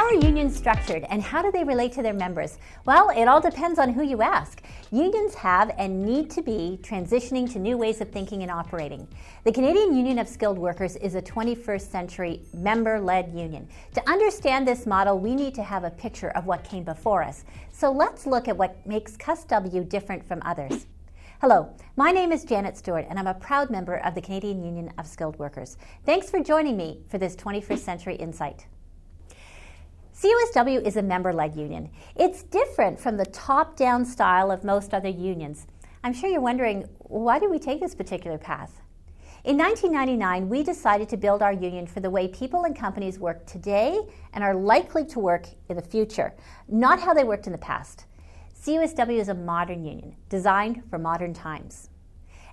How are unions structured and how do they relate to their members? Well, it all depends on who you ask. Unions have and need to be transitioning to new ways of thinking and operating. The Canadian Union of Skilled Workers is a 21st century member-led union. To understand this model, we need to have a picture of what came before us. So let's look at what makes CUSW different from others. Hello, my name is Janet Stewart and I'm a proud member of the Canadian Union of Skilled Workers. Thanks for joining me for this 21st Century Insight. CUSW is a member-led union. It's different from the top-down style of most other unions. I'm sure you're wondering, why did we take this particular path? In 1999, we decided to build our union for the way people and companies work today and are likely to work in the future, not how they worked in the past. CUSW is a modern union, designed for modern times.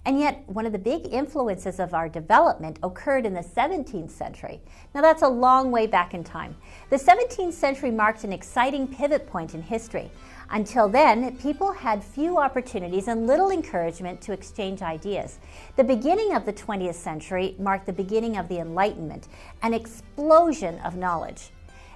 And yet, one of the big influences of our development occurred in the 17th century. Now that's a long way back in time. The 17th century marked an exciting pivot point in history. Until then, people had few opportunities and little encouragement to exchange ideas. The beginning of the 20th century marked the beginning of the Enlightenment, an explosion of knowledge.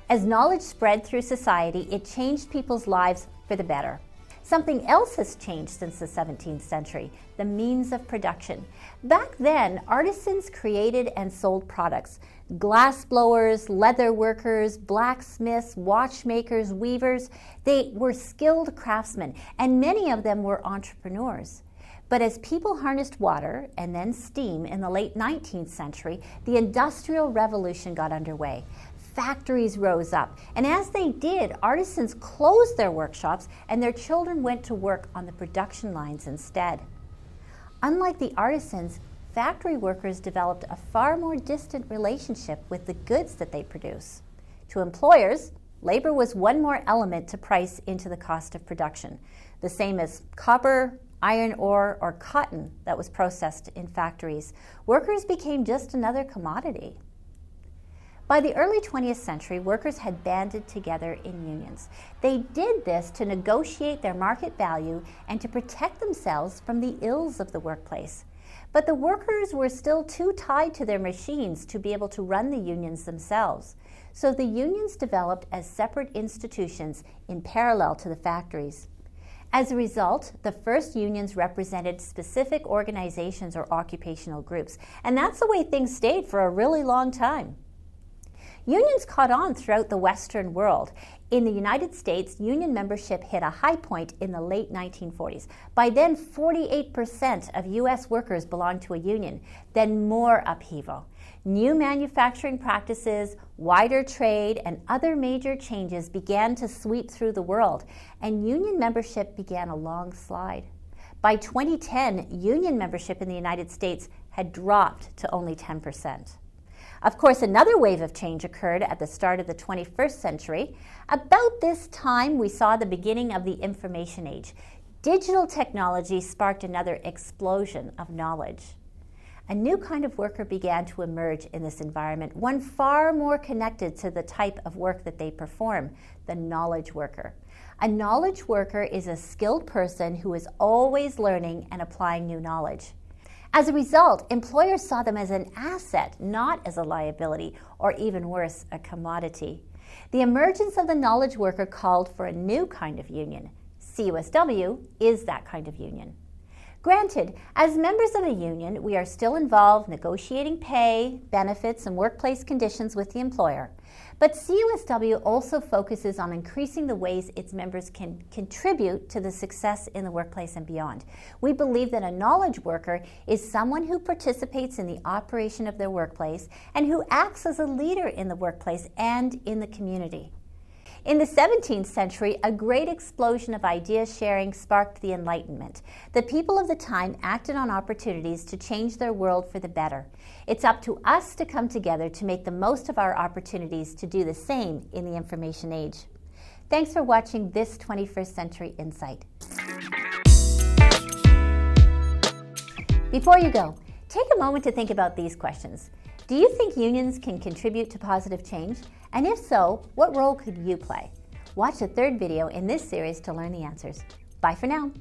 As knowledge spread through society, it changed people's lives for the better. Something else has changed since the 17th century, the means of production. Back then, artisans created and sold products. Glass blowers, leather workers, blacksmiths, watchmakers, weavers, they were skilled craftsmen, and many of them were entrepreneurs. But as people harnessed water and then steam in the late 19th century, the Industrial Revolution got underway. Factories rose up, and as they did, artisans closed their workshops and their children went to work on the production lines instead. Unlike the artisans, factory workers developed a far more distant relationship with the goods that they produce. To employers, labor was one more element to price into the cost of production, the same as copper, iron ore, or cotton that was processed in factories. Workers became just another commodity. By the early 20th century, workers had banded together in unions. They did this to negotiate their market value and to protect themselves from the ills of the workplace. But the workers were still too tied to their machines to be able to run the unions themselves. So the unions developed as separate institutions in parallel to the factories. As a result, the first unions represented specific organizations or occupational groups, and that's the way things stayed for a really long time. Unions caught on throughout the Western world. In the United States, union membership hit a high point in the late 1940s. By then, 48% of U.S. workers belonged to a union, then more upheaval. New manufacturing practices, wider trade, and other major changes began to sweep through the world, and union membership began a long slide. By 2010, union membership in the United States had dropped to only 10%. Of course, another wave of change occurred at the start of the 21st century. About this time, we saw the beginning of the information age. Digital technology sparked another explosion of knowledge. A new kind of worker began to emerge in this environment, one far more connected to the type of work that they perform, the knowledge worker. A knowledge worker is a skilled person who is always learning and applying new knowledge. As a result, employers saw them as an asset, not as a liability, or even worse, a commodity. The emergence of the knowledge worker called for a new kind of union. CUSW is that kind of union. Granted, as members of a union, we are still involved negotiating pay, benefits, and workplace conditions with the employer. But CUSW also focuses on increasing the ways its members can contribute to the success in the workplace and beyond. We believe that a knowledge worker is someone who participates in the operation of their workplace and who acts as a leader in the workplace and in the community. In the 17th century, a great explosion of idea sharing sparked the Enlightenment. The people of the time acted on opportunities to change their world for the better. It's up to us to come together to make the most of our opportunities to do the same in the information age. Thanks for watching this 21st Century Insight. Before you go, take a moment to think about these questions. Do you think unions can contribute to positive change? And if so, what role could you play? Watch the third video in this series to learn the answers. Bye for now.